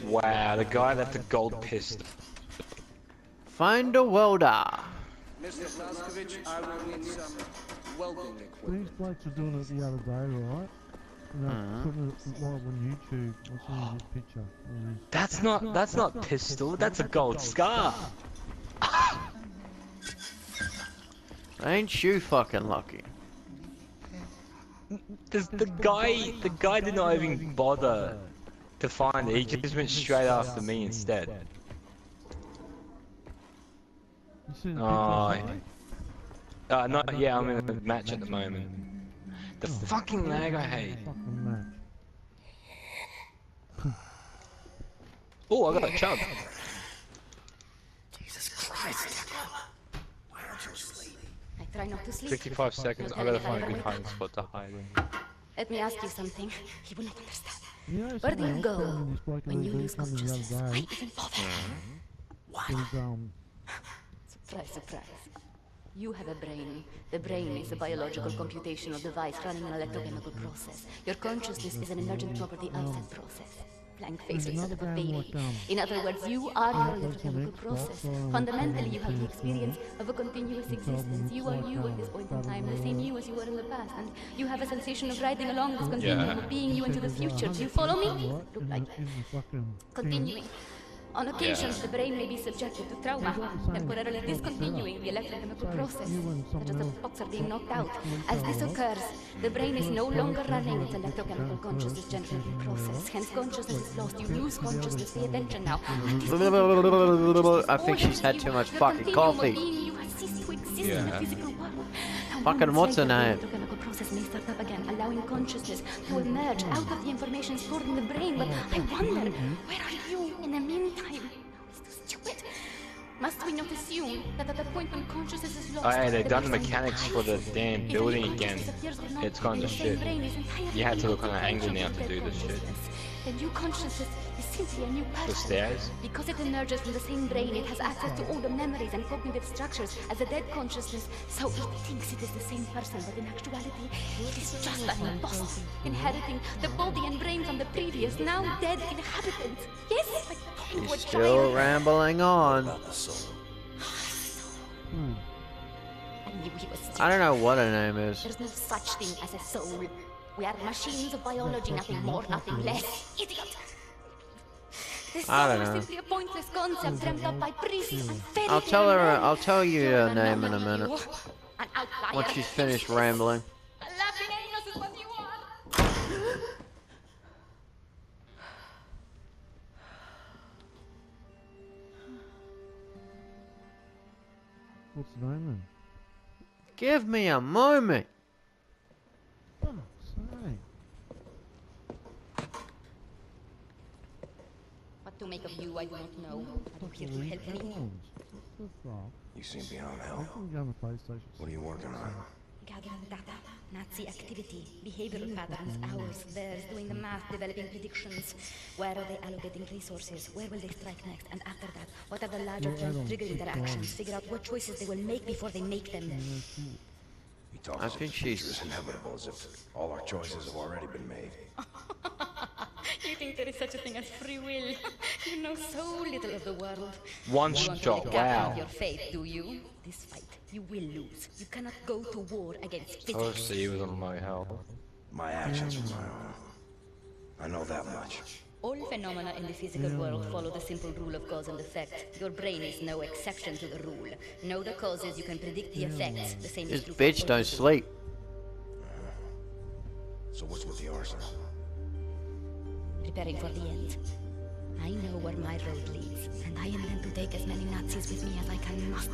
Wow, the guy left a gold pistol. Find a welder. Mr. Blaskovich, I will need some welding These equipment. blokes were doing it the other day, right? And they're putting it live on YouTube. I'll send you this picture. That's not pistol, that's a gold scar. Ain't you fucking lucky? The guy did not even bother to find it, he just went straight after me instead. You seen the Oh, picture? not yeah, I'm in a match at the moment. The fucking lag I hate. Fucking match. Oh, I got a chub. Jesus Christ. Why aren't you asleep? I try not to sleep. 55 seconds, I gotta find a good hiding spot to hide in. Let me ask you something. He will not understand. You know, Where do you something go else happened with this bloke when you who lose come the consciousness? other Why day. even bother? He's, Surprise, surprise. You have a brain. The brain is a biological computational device running an electrochemical process. Your consciousness is an emergent property of that process. Blank face instead of a baby. In other words, you are your electrochemical process. Fundamentally, you have the experience of a continuous existence. You are you at this point in time, the same you as you were in the past, and you have a sensation of riding along this continuum of being you into the future. Do you follow me? Look like continuing. On occasions, the brain may be subjected to trauma, temporarily discontinuing the electrochemical process, such as the clocks are being knocked out. As this occurs, the brain is no longer running its electrochemical consciousness generating process. Hence, consciousness is lost. You lose consciousness. Pay attention now. I think she's had too much fucking coffee. Yeah. Fucking what's her name? The chemical process may start up again, allowing consciousness to emerge out of the information stored in the brain. But I wonder, where are you in the meantime? It's too stupid. Must we not assume that at the point when consciousness is lost, Oh, hey, they've the done the brain mechanics for the dies? damn If building any again. consciousness appears or not, It's gone to the same shit. brain is entirely You had to look on an different angle now from to do dead this shit. consciousness. The new consciousness is simply a new person. The stairs? Because it emerges from the same brain, it has access to all the memories and cognitive structures as a dead consciousness, so it thinks it is the same person, but in actuality, it is just an imposter, inheriting the body and brain from the previous, now dead inhabitant. Yes, like talking to a She's still child. rambling on. I knew he was stupid. I don't know what her name is. There's no such thing as a soul. We are machines of biology, nothing more, nothing less. Idiot! This I soul don't is know. simply a pointless concept dreamt up by priests and fairy I'll tell her. tale men. I'll tell you You're her name in a anomaly, minute. you. An outlier. Once she's finished rambling. A laughing anus is what you are. What's the name then? Give me a moment. Oh, say. What to make of you, I do not know. Are you here to help me? What the fuck? You seem beyond I help. can go on the PlayStation. What are you working on? Gathering data, Nazi activity, behavioral patterns, ours, theirs, doing the math, developing predictions. Where are they allocating resources? Where will they strike next? And after that, what are the larger trends triggering their actions? Figure out what choices they will make before they make them. You talk I about think the future she's- is inevitable as if all our choices have already been made. You think there is such a thing as free will? You know so little of the world. One You want to shot, be the captain wow. of your fate, do you? This fight, you will lose. You cannot go to war against physics. Obviously, he was on low health. My actions were my own. I know that much. All phenomena in the physical world follow the simple rule of cause and effect. Your brain is no exception to the rule. Know the causes, you can predict the effects. The same This is true for bitch all don't of you. sleep. So what's with the arsenal? Preparing for the end. I know where my road leads, and I intend to take as many Nazis with me as I can muster.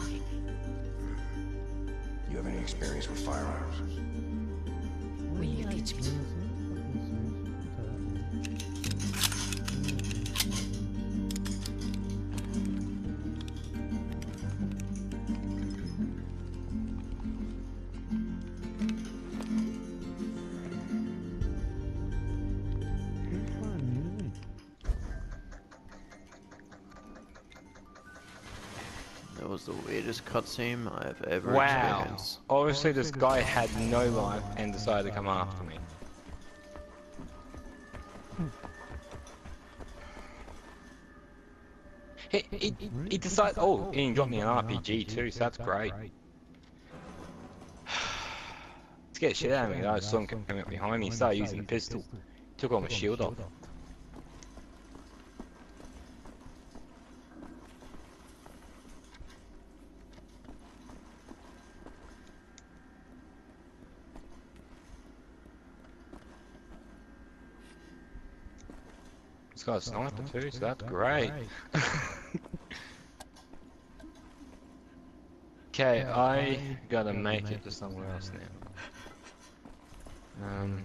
You have any experience with firearms? Will you teach me? That was the weirdest cutscene I have ever Wow. experienced. Obviously, this guy had no life and decided to come after me. He decided. Oh, and he got me an RPG too, so that's great. Let's get shit out of me. I saw him coming up behind me. He started using the pistol. Took all my shield off. He's got a sniper too, so that's great. Okay, I gotta make it to somewhere else now. I'm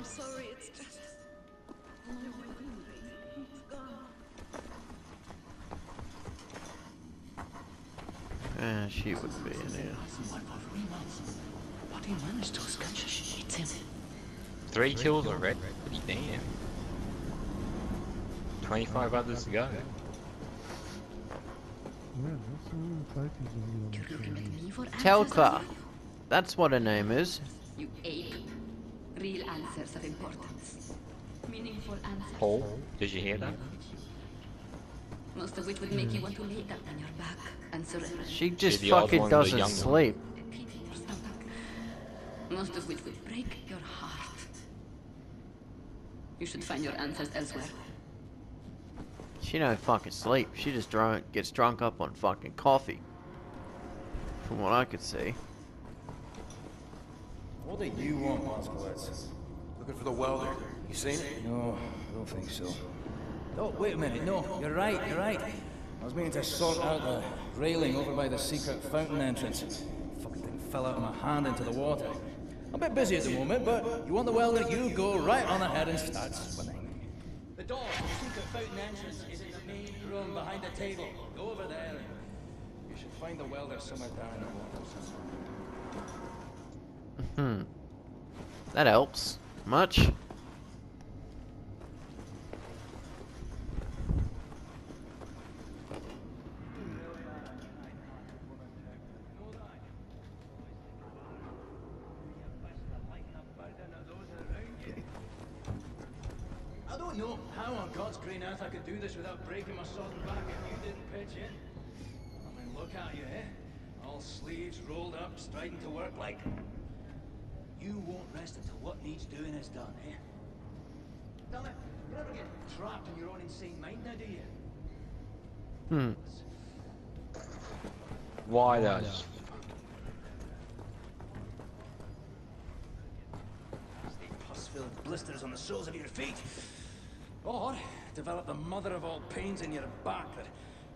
sorry, it's just... It's gone. She would be in here. But he managed to catch hit him. 3 kills already? Damn. 25 others to go. Yeah, that's all the trophies on You're looking at me for answers, Telka. are you? That's what her name is. You ape. Real answers of importance. Meaningful answers. Paul, did you hear that? Most of which would make you want to lay down on your back and surrender. She just the odd fucking one, the doesn't young one. sleep. Pit in your stomach. Most of which would break your heart. You should find your answers elsewhere. She don't fucking sleep. She just gets drunk up on fucking coffee. From what I could see. What do you want, Moskowitz? Looking for the welder. You seen it? No, I don't think so. Oh, wait a minute. No, you're right, you're right. I was meaning to sort out the railing over by the secret fountain entrance. Fucking thing fell out of my hand into the water. I'm a bit busy at the moment, but you want the welder, you go right on ahead and start swimming. The door to the secret fountain entrance is in the main room behind the table. Go over there. You should find the welder somewhere down in the water. That helps. Much? I don't know how on God's green earth I could do this without breaking my sodden back if you didn't pitch in. I mean, look at you, eh? All sleeves rolled up, striding to work like... You won't rest until what needs doing is done, eh? Tell me, you never get trapped in your own insane mind now, do you? Why does? Pus-filled blisters on the soles of your feet. Or develop the mother of all pains in your back that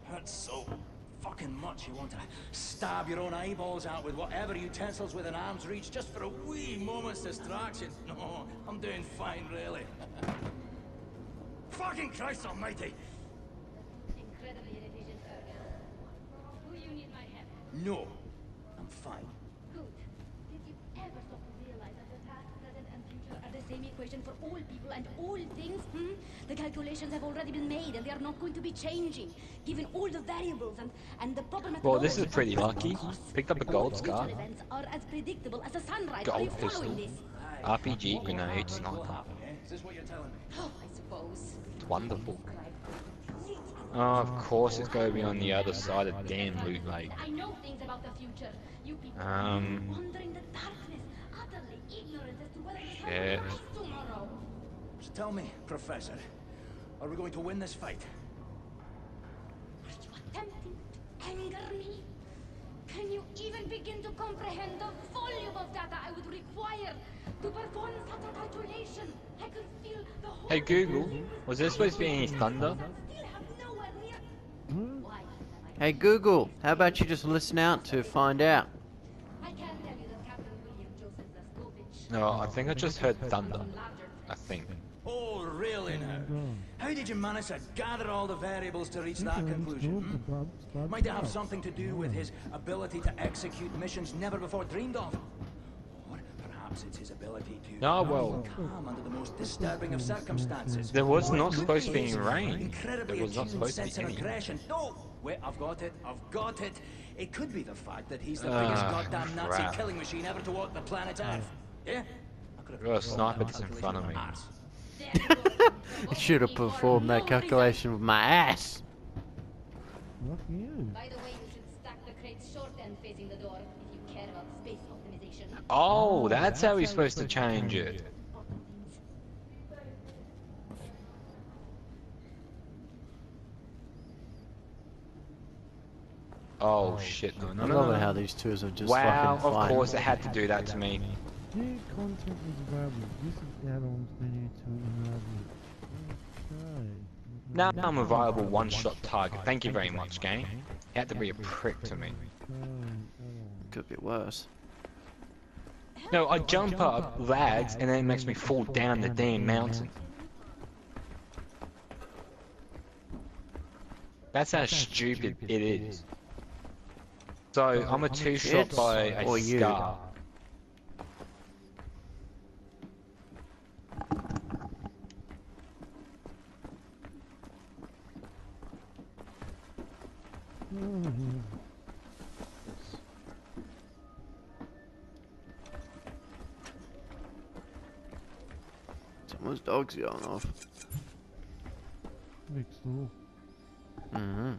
hurts so fucking much you want to stab your own eyeballs out with whatever utensils within arm's reach just for a wee moment's distraction. No, I'm doing fine, really. Fucking Christ almighty! Incredibly inefficient, Fergus. Do you need my help? No, I'm fine. Good. Did you ever stop to realize that the past, present, and future are the same equation for all people and all things? The calculations have already been made, and they are not going to be changing, given all the variables and the proper methodology. Well, this is pretty lucky. Picked up a gold All scar. future events are as predictable as the sunrise. Are you Gold pistol. following this? RPG grenade What sniper. happened, eh? Is this what you're telling me? Oh, I suppose. It's wonderful. Oh, of course it's going to be on the other side of damn loot lake. I know things about the future. You people wandering the darkness, utterly ignorant as to whether the sun Shit. will rise tomorrow. So tell me, Professor, are we going to win this fight? Are you attempting to anger me? Can you even begin to comprehend the volume of data I would require to perform such a calculation? I could feel the whole... Hey Google, was there supposed to be any thunder? Still have nowhere near... Why? Hey Google, how about you just listen out to find out? I can tell you that Captain William Joseph Zaskovich... No, I think I just heard thunder. I think. Oh, really now? How did you manage to gather all the variables to reach that conclusion? Might it have something to do with his ability to execute missions never before dreamed of? Or perhaps it's his ability to No, well, calm under the most disturbing of circumstances. there was not supposed to be any rain. Incredibly There was not attuned supposed to sense be of any. aggression. No! Wait, I've got it. It could be the fact that he's the biggest goddamn Nazi crap. killing machine ever to walk the planet Earth. Yeah? I could have Got a sniper that's in front of me. arse. There you go. I should have performed that calculation with my ass. Fuck you. By the way, you should stack the crates short end facing the door if you care about space optimization. Oh, that's how we're supposed to change it. Oh shit, no, no, I no, love no. it how these twos are just Wow, fucking of fine. course it had to do that to me. New content is available. This is the add-ons menu to enable. Okay. Now I'm a viable one-shot target. Thank you very much, game. You had to be a prick to me. Could be worse. No, I jump up, lags, and then it makes me fall down the damn mountain. That's how stupid it is. So, I'm a two-shot by a Or you. scar. Someone's dog's going off. Next door. Mm-hmm.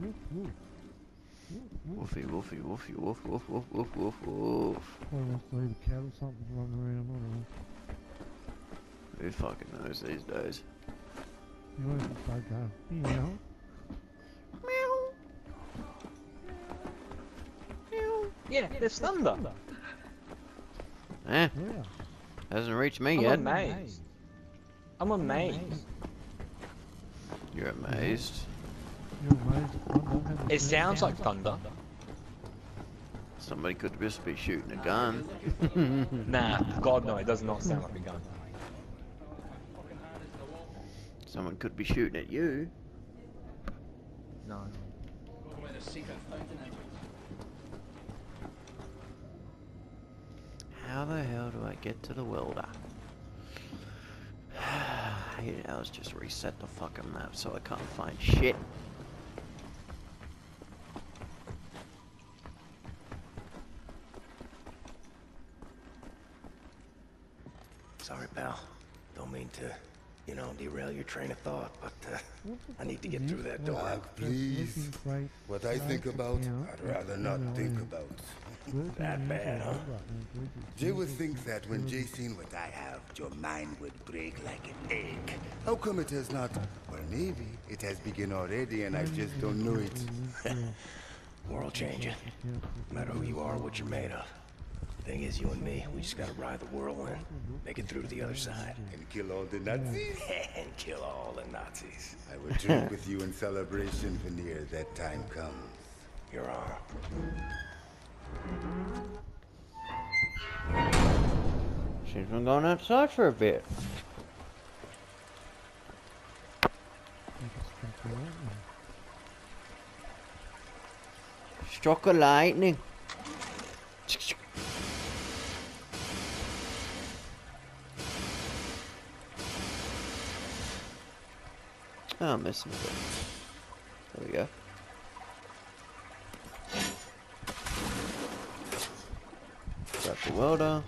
Woof, woof. Woofy, woofy, woofy, woof, woof, woof, woof, woof, woof. Probably wants to leave a cat or something running around. I don't know. Who fucking knows these days? You want to start going. Meow. Yeah, there's thunder. Eh, Yeah. hasn't reached me I'm yet. amazed. I'm amazed. You're amazed. You're amazed. I don't have It sounds like thunder. Somebody could just be shooting a gun. Nah, God no, it does not sound like a gun. Someone could be shooting at you. No. Where the secret fountain entrance. How the hell do I get to the welder? Yeah, let's just reset the fucking map so I can't find shit. Sorry, pal. Don't mean to, derail your train of thought, but I need to get through that door. Please. What I think about, I'd rather not think about. That bad, huh? Jay would think that when Jay seen what I have, your mind would break like an egg. How come it has not? Or maybe it has begun already and I just don't know it. World changing. No matter who you are or what you're made of. Thing is, you and me, we just gotta ride the whirlwind, make it through to the other side. And kill all the Nazis? And kill all the Nazis. I will drink with you in celebration whenever that time comes. Your honor. She's been going outside for a bit. Struck a lightning. Oh, I'm missing a bit. There we go. Got the welder.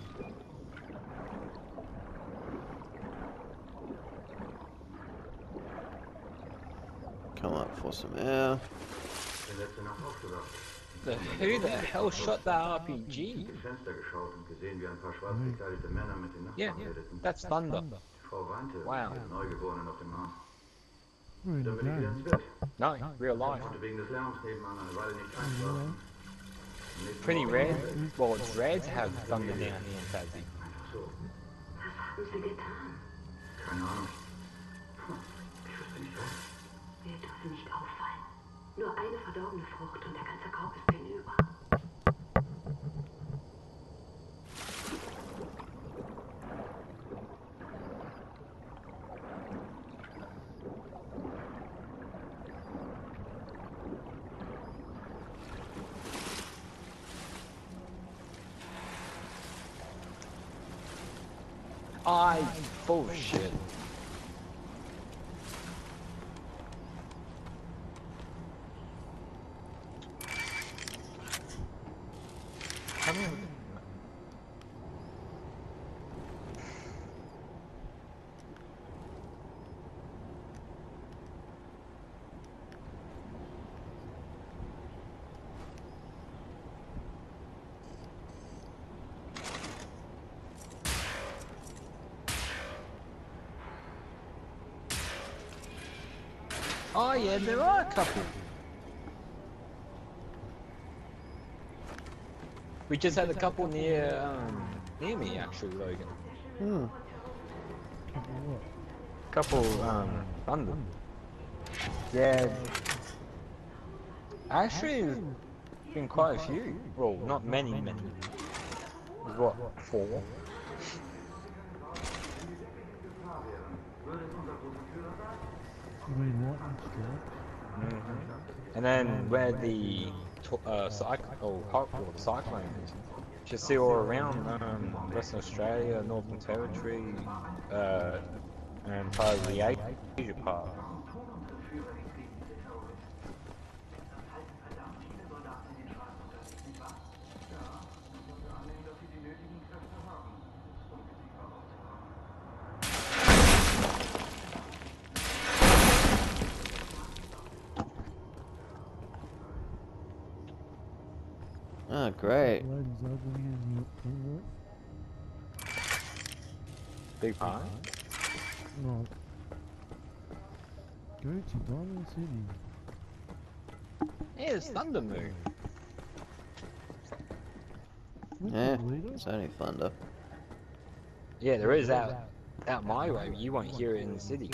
Come up for some air. Who the hell shot that RPG? Yeah, that's thunder. Wow. We're in the game. No, real life. Pretty rare. Well, it's rare to have thunder down here in Tassie. Was haben Sie getan? Keine Ahnung. Ich wusste nicht was. Wir dürfen nicht auffallen. Nur eine verdorbene Frucht und der ganze Korb ist hinüber. Bullshit. Oh yeah, there are a couple. We just had a couple near me actually, Logan. Hmm. Couple thunder. Yeah. Actually, there's been quite a few. Well, not many. There's what, 4? You mean lightning strikes? And then where the cyclone is, you see all around Western Australia, Northern Territory, and part of the Asia part. Oh, great. Ladies ugly and you Big pie? Right. Go to Diamond City. Yeah, it's Thunder Moon. Yeah, it's only thunder. Yeah, there is out my way, but you won't hear it in the city.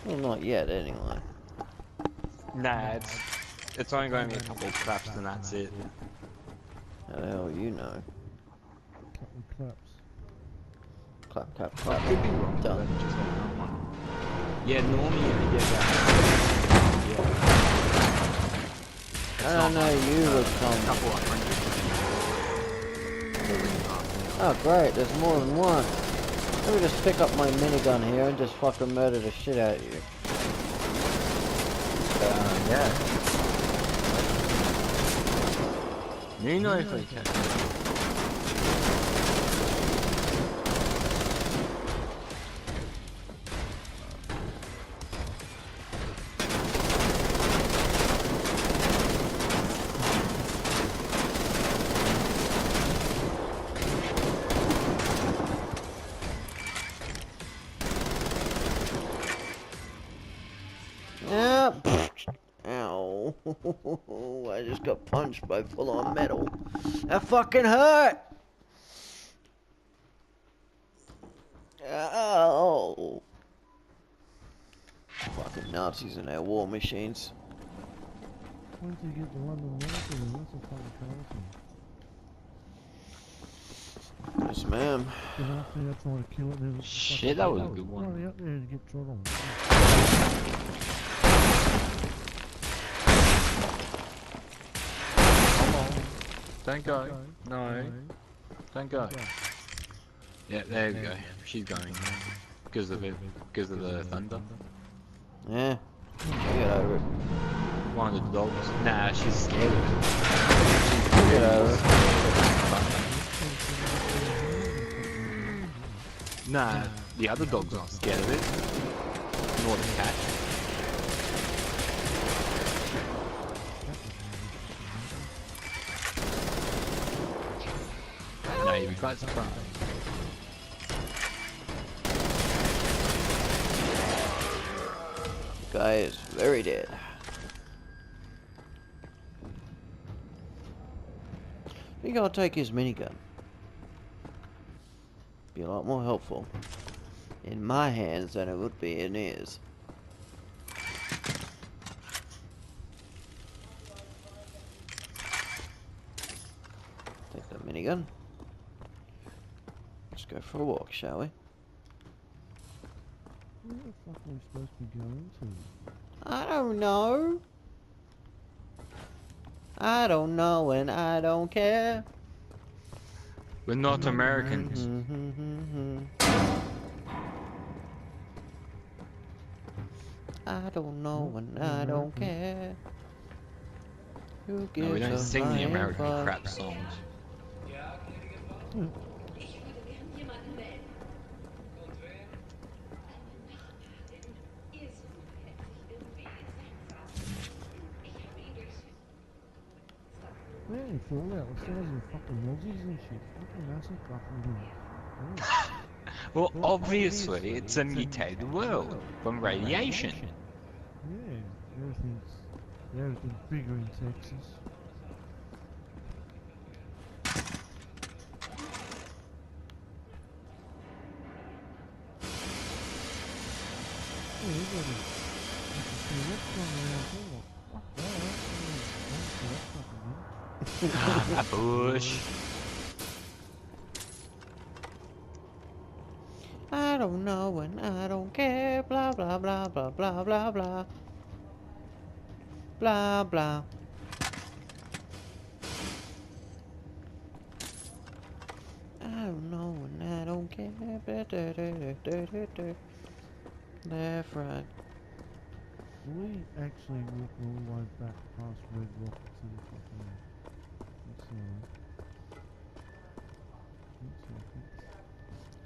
Well, not yet, anyway. Nah, it's only going to be a couple of claps and that's it. How the hell you know? Couple of claps. Clap, clap, I clap. could be wrong. Done. Yeah, normally you get that. Yeah. I don't know, you would come. Couple of hundred. Oh, great, there's more than one. Let me just pick up my minigun here and just fucking murder the shit out of you. Yeah. You know if we can. Yeah. Ow. I just got punched by full-on metal. That fucking hurt! Ow. Fucking Nazis and their war machines. Once you get the London Marathon, that's a fucking trophy. Yes, ma'am. Then after they're trying to kill it, there's Shit, that was a good one. Hurry up there and get trod on. Come on. Don't go. No. Don't go. Yeah, there we go. She's going. Because of it. Because of the thunder. Yeah. Get over it. One of the dogs. Nah, she's scared of it. Get over it. Nah, the other dog's not scared of it. Nor the cat. No, you'd be quite surprised. The guy is very dead. I think I'll take his minigun. Be a lot more helpful in my hands than it would be in his. Take that minigun. Let's go for a walk, shall we? Where the fuck are we supposed to be going to? I don't know. I don't know and I don't care. We're not Americans. I don't know and I don't care. Who gives No, we don't a sing the flying American fuck? crap songs. Man, Fallout, the size of fucking Aussies and shit. Fucking massive fucking Well, obviously, it's a mutated world from radiation. Yeah, everything's bigger in Texas. Yeah, you gotta see what's going around here. Fuck that. A bush. I don't know and I don't care. Blah blah blah blah blah blah blah. Blah blah. I don't know and I don't care. Left, right. We actually walk all the way back past Red Rock to the fucking...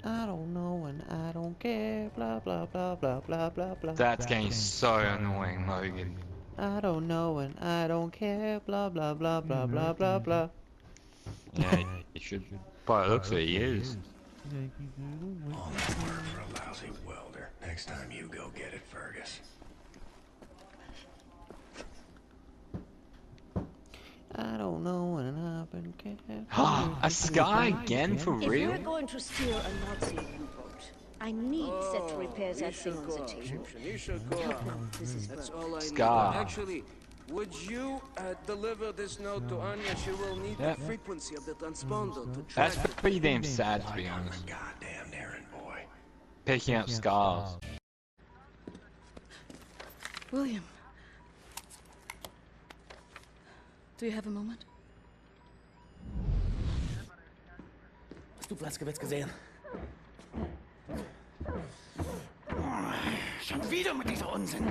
I don't know and I don't care. Blah blah blah blah blah blah blah. That's getting so annoying, Logan. I don't know and I don't care. Blah blah blah blah blah blah blah. Yeah, you should. By the looks of it, he is. Yankee Doodle. All that work for a lousy welder. Next time you go get it, Fergus. I don't know and I've been caring. A sky again, for If real? we're going to steal a Nazi U-boat, I need set to repair that thing on the table. You should go. Look now, this is That's Bert. all I need. Scar. Actually, would you deliver this note to Anya? She will need Yep. the frequency of the transponder to track That's pretty damn sad, to be I'm a honest. goddamn errand boy. Picking up scars. William. Do you have a moment? Hast du Blaskowitz gesehen? Schon wieder mit dieser Unsinn.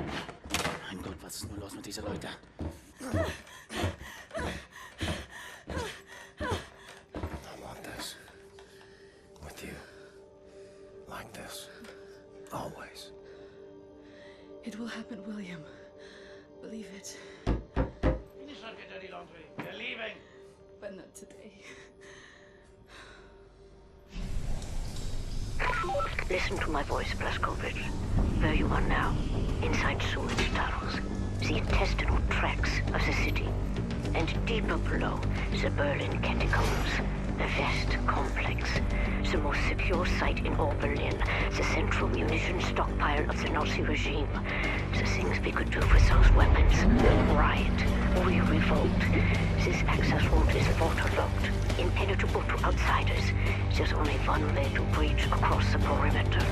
Mein Gott, was ist nur los mit diesen Leuten? I want this. With you. Like this. Always. It will happen, William. Believe it. Finish up your dirty laundry. We're leaving. But not today. Listen to my voice, Blazkowicz. Where you are now, inside sewage tunnels, the intestinal tracts of the city, and deeper below, the Berlin catacombs, the West complex, the most secure site in all Berlin, the central munition stockpile of the Nazi regime, the things we could do with those weapons. Riot, we revolt. This access route is waterlogged, impenetrable to outsiders. There's only one way to breach across the perimeter.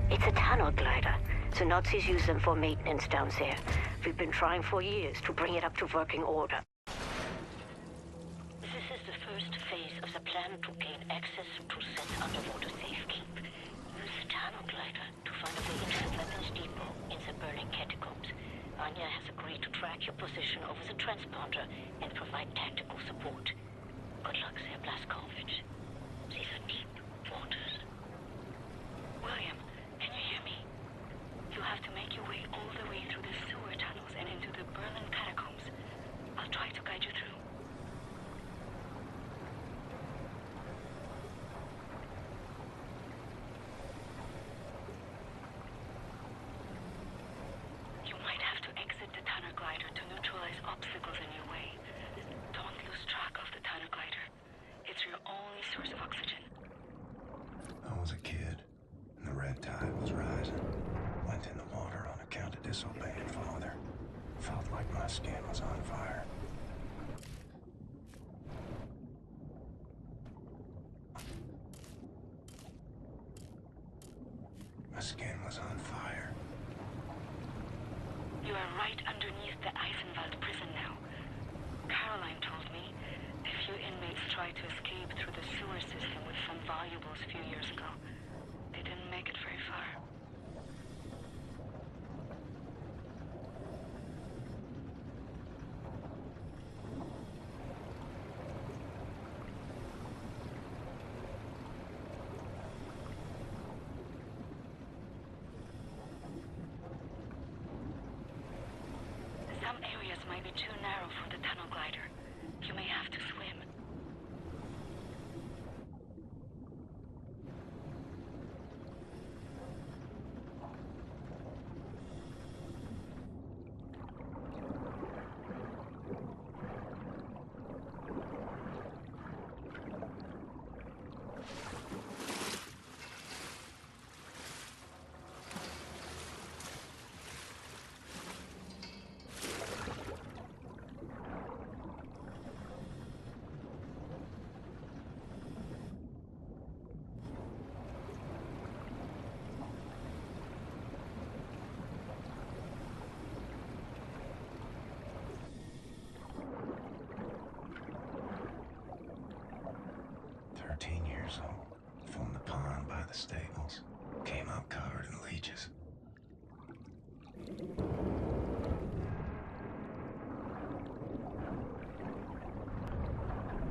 It's a tunnel glider. The Nazis use them for maintenance down there. We've been trying for years to bring it up to working order. This is the first phase of the plan to gain access to Set's underwater safekeep. Use the tunnel glider to find a way into the weapons depot in the Berlin catacombs. Anya has agreed to track your position over the transponder and provide tactical support. Good luck there, Blazkowicz. These are deep waters. William, can you hear me? You have to make your way all the way through the sewer tunnels and into the Berlin catacombs. I'll try to guide you through. You might have to exit the tunnel glider to neutralize obstacles in your way. Don't lose track of the tunnel glider. It's your only source of oxygen. I was a kid, and the red tide was rising. Went in the water on account of disobeying father. Felt like my skin was on fire. My skin was on fire. You are right underneath the Eisenwald prison now. Caroline told me a few inmates tried to escape through the sewer system with some valuables a few years ago. They didn't make it very far. Some areas might be too narrow for the tunnel glider. You may have to swim. 14 years old, from the pond by the stables. Came out covered in leeches.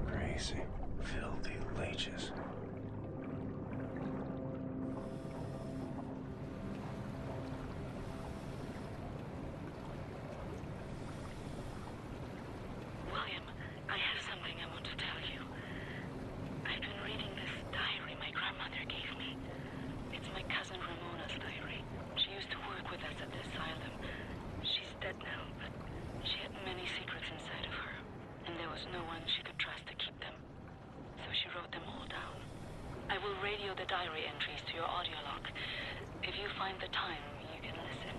Crazy, filthy leeches. William, I have something I want to tell you. I've been reading this diary my grandmother gave me. It's my cousin Ramona's diary. She used to work with us at the asylum. She's dead now, but she had many secrets inside of her, and there was no one she could trust to keep them. So she wrote them all down. I will radio the diary entries to your audio log. If you find the time, you can listen.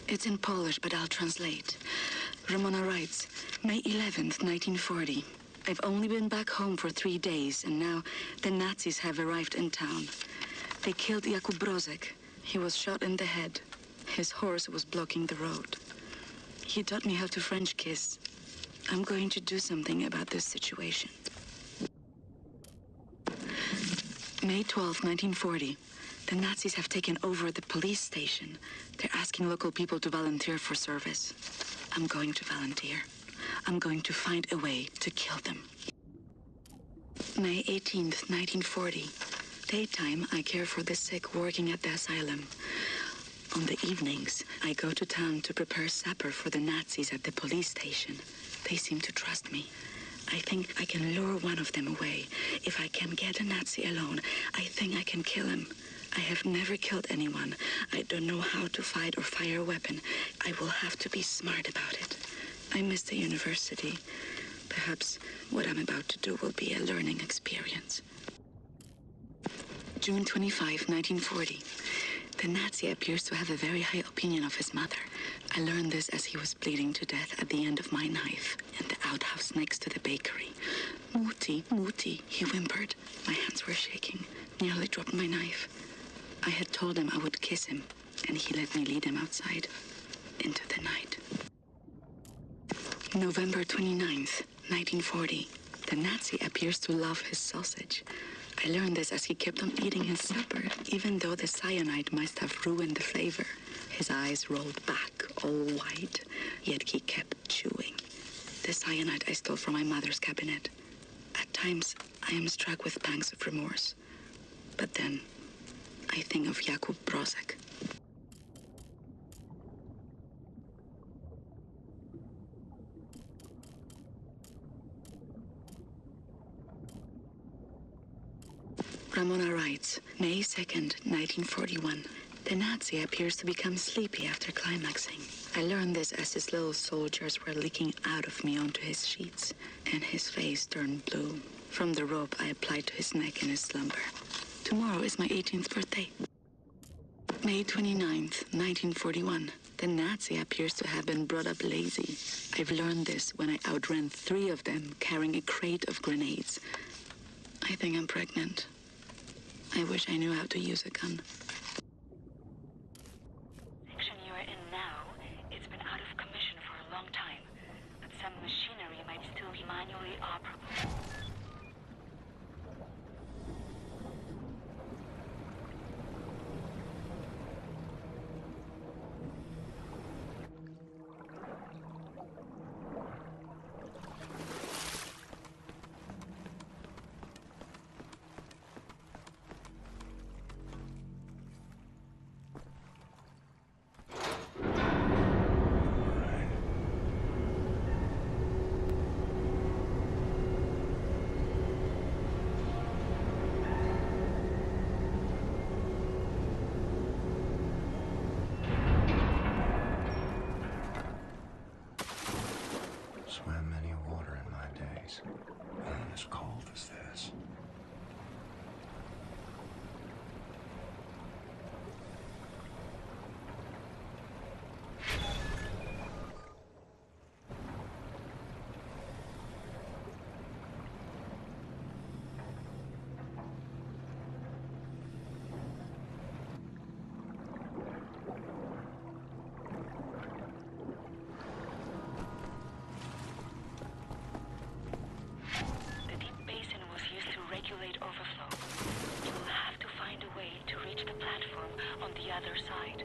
It's in Polish, but I'll translate. Ramona writes, May 11th, 1940. I've only been back home for 3 days, and now the Nazis have arrived in town. They killed Jakub Brozek. He was shot in the head. His horse was blocking the road. He taught me how to French kiss. I'm going to do something about this situation. May 12th, 1940. The Nazis have taken over the police station. They're asking local people to volunteer for service. I'm going to volunteer. I'm going to find a way to kill them. May 18th, 1940. Daytime, I care for the sick working at the asylum. On the evenings, I go to town to prepare supper for the Nazis at the police station. They seem to trust me. I think I can lure one of them away. If I can get a Nazi alone, I think I can kill him. I have never killed anyone. I don't know how to fight or fire a weapon. I will have to be smart about it. I miss the university. Perhaps what I'm about to do will be a learning experience. June 25, 1940. The Nazi appears to have a very high opinion of his mother. I learned this as he was bleeding to death at the end of my knife in the outhouse next to the bakery. Mutti, Mutti, he whimpered. My hands were shaking, nearly dropped my knife. I had told him I would kiss him, and he let me lead him outside, into the night. November 29th, 1940. The Nazi appears to love his sausage. I learned this as he kept on eating his supper, even though the cyanide must have ruined the flavor. His eyes rolled back, all white, yet he kept chewing. The cyanide I stole from my mother's cabinet. At times, I am struck with pangs of remorse. But then, I think of Jakub Brozek. Ramona writes, May 2nd, 1941. The Nazi appears to become sleepy after climaxing. I learned this as his little soldiers were leaking out of me onto his sheets, and his face turned blue. From the rope I applied to his neck in his slumber. Tomorrow is my 18th birthday. May 29th, 1941. The Nazi appears to have been brought up lazy. I've learned this when I outran 3 of them carrying a crate of grenades. I think I'm pregnant. I wish I knew how to use a gun. Section you are in now, it's been out of commission for a long time, but some machinery might still be manually operable. Swam many water in my days. None as cold as this. on the other side.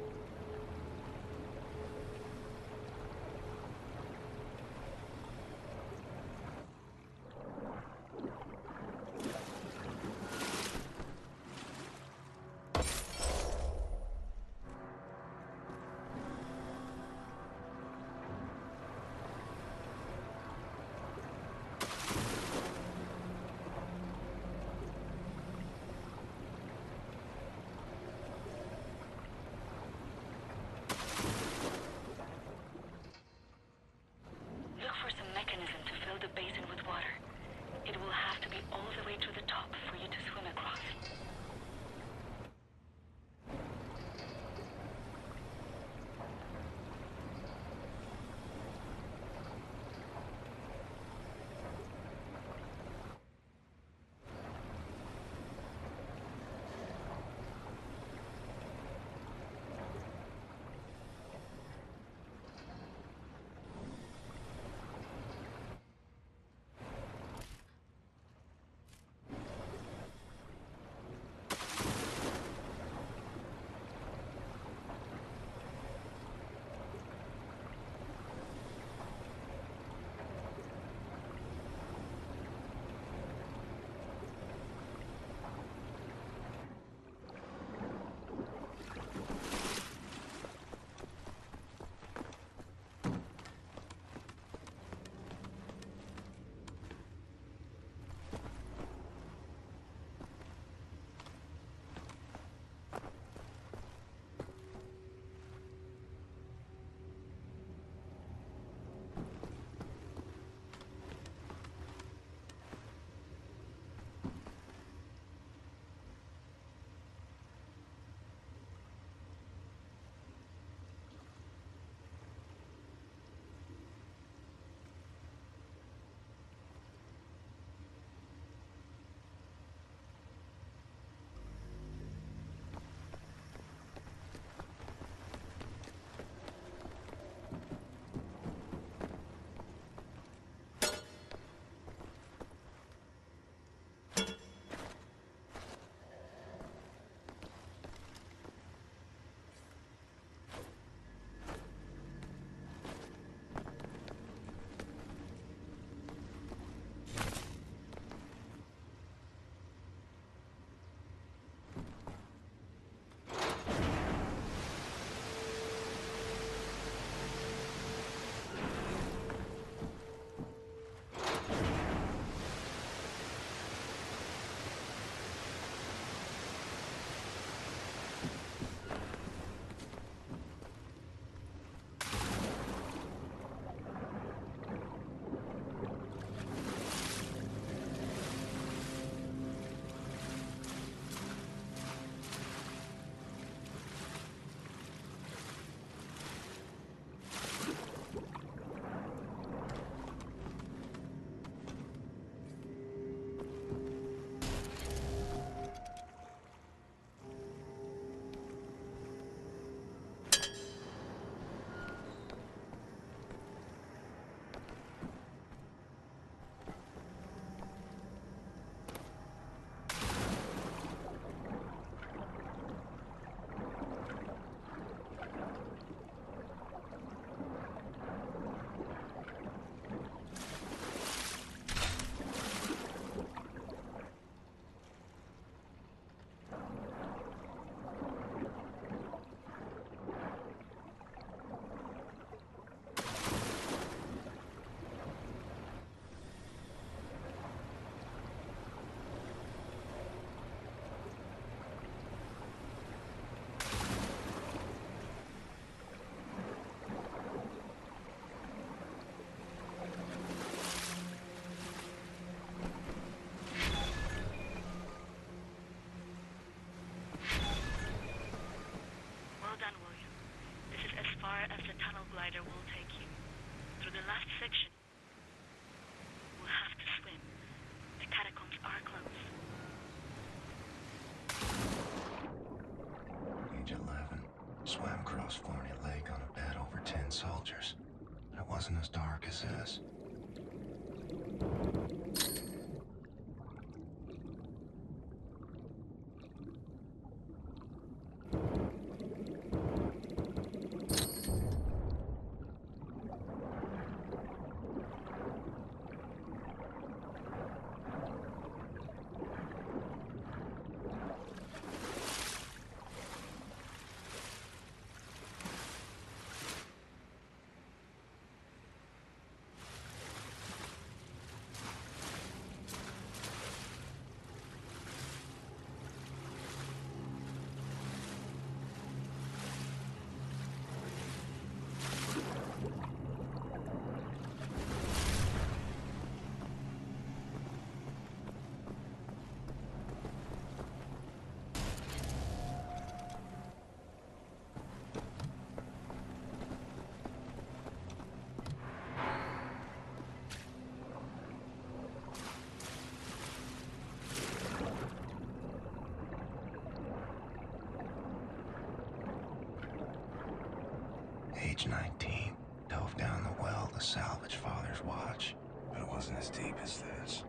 Swam across Florney Lake on a bed over 10 soldiers. It wasn't as dark as this. Age 19. Dove down the well to salvage Father's watch. But it wasn't as deep as this.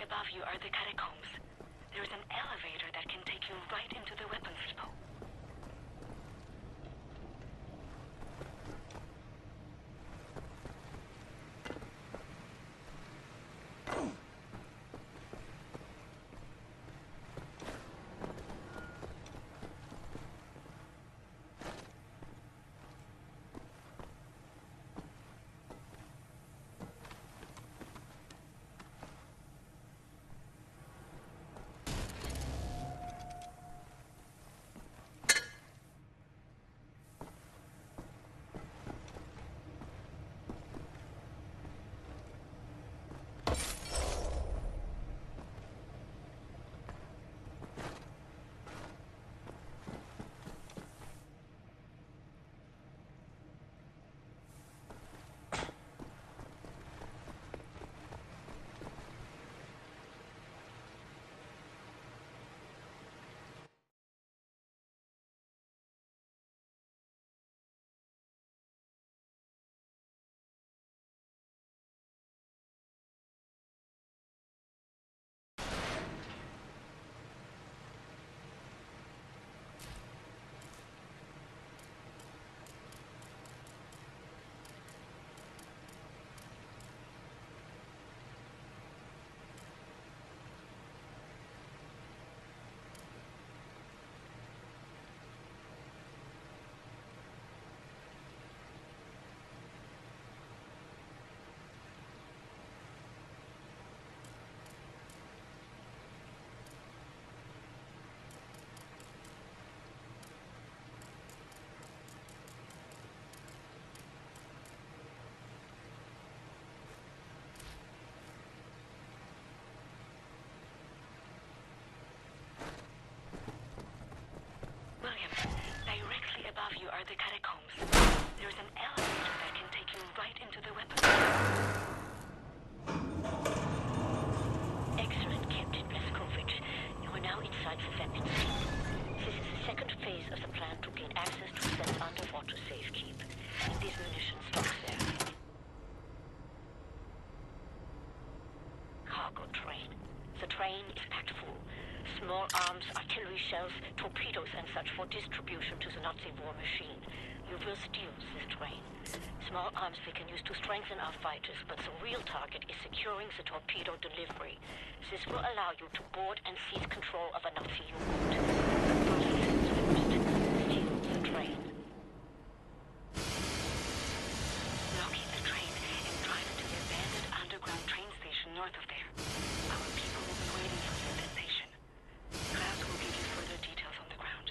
Above you are the catacombs. There's an elevator that can take you right into the weapons depot. Above you are the catacombs. There's an elevator that can take you right into the weapons. Excellent, Captain Blazkowicz. You are now inside the weapons keep. This is the second phase of the plan to gain access to Set's underwater safe keep. These munition stocks there. Cargo train. The train is packed full. Small arms, artillery shells, torpedoes and such for distribution to the Nazi war machine. You will steal this train. Small arms we can use to strengthen our fighters, but the real target is securing the torpedo delivery. This will allow you to board and seize control of a Nazi U-boat. Steal the train. Locate the train and drive it to the abandoned underground train station north of there. Our people will be waiting for you at the station. Klaus will give you further details on the ground.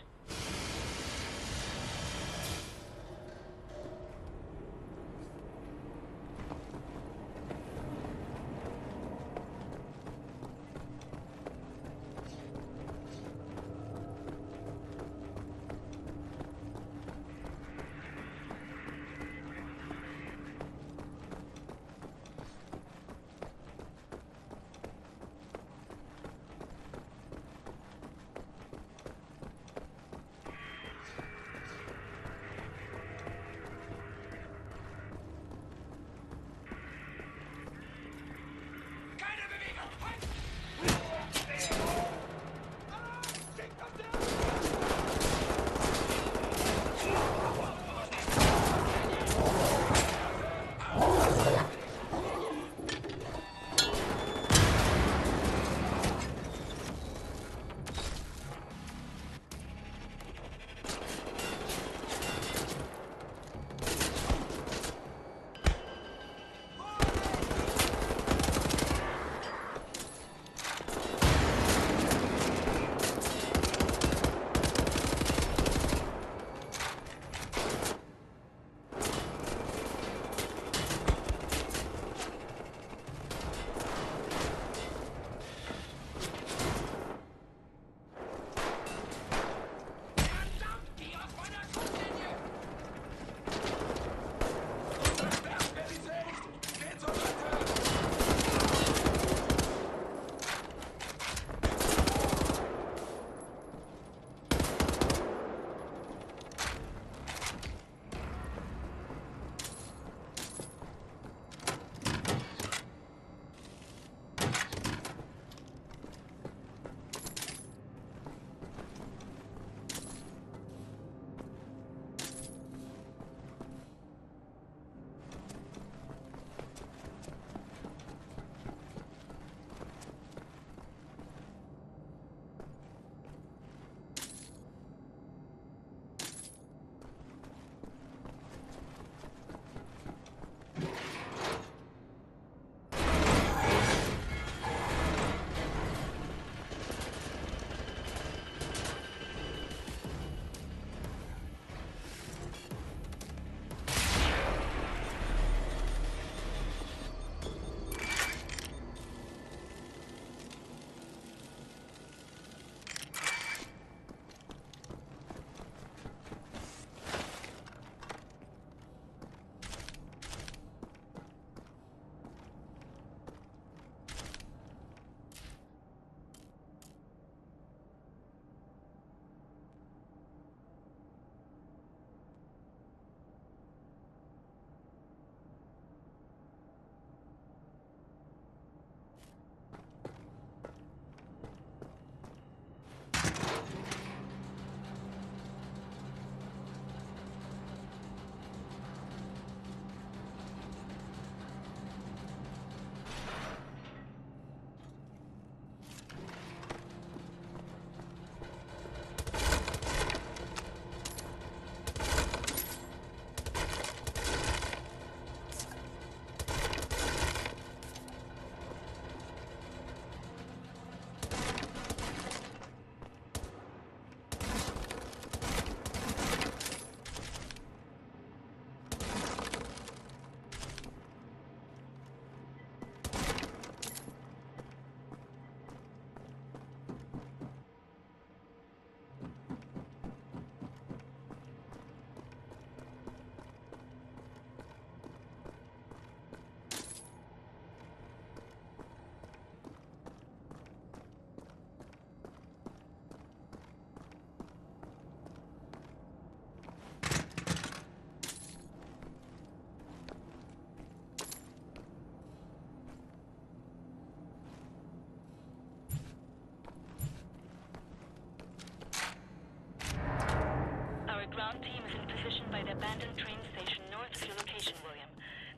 abandoned train station north of your location, William.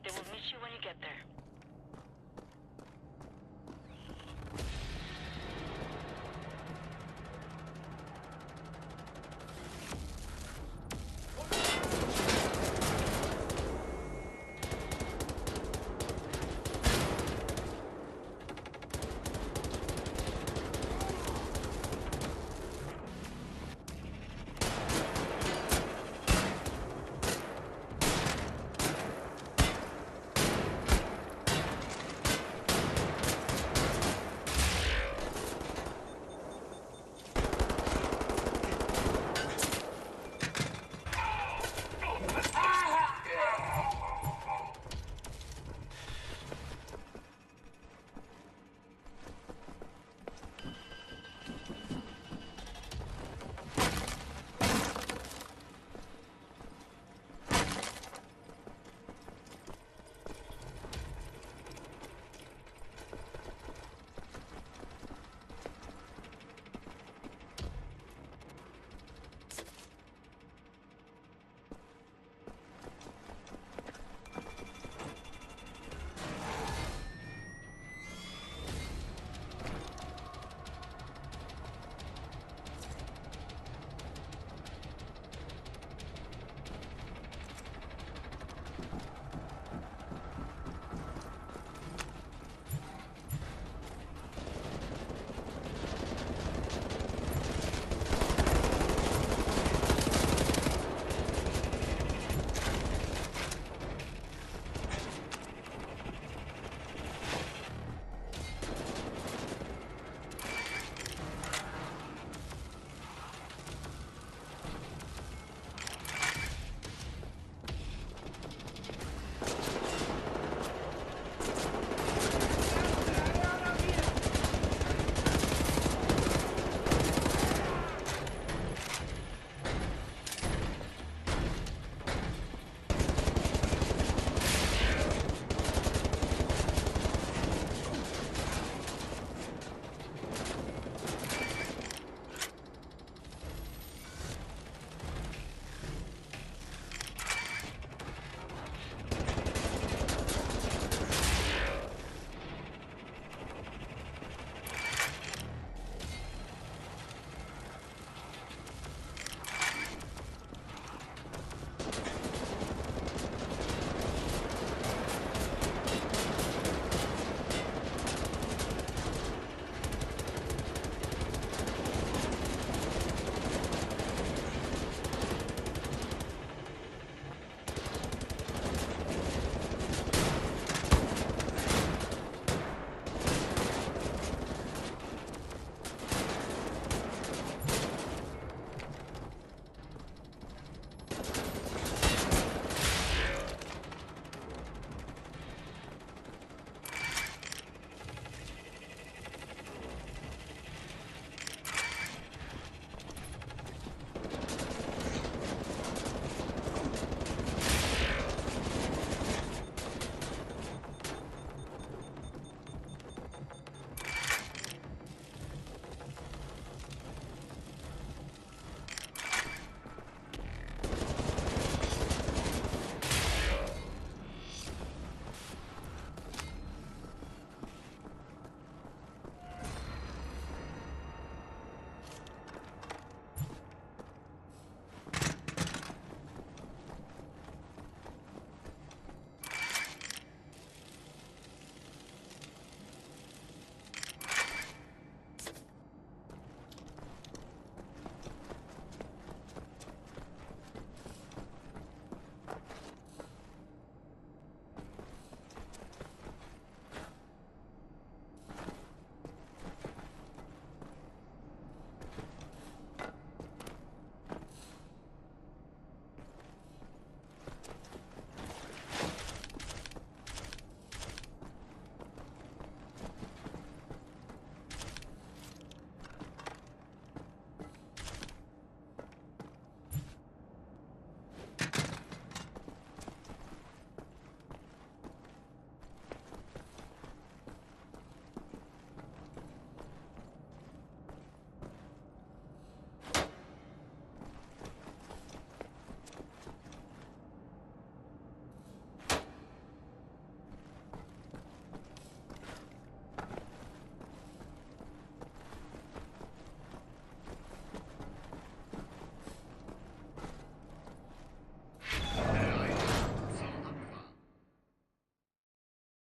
They will meet you when you get there.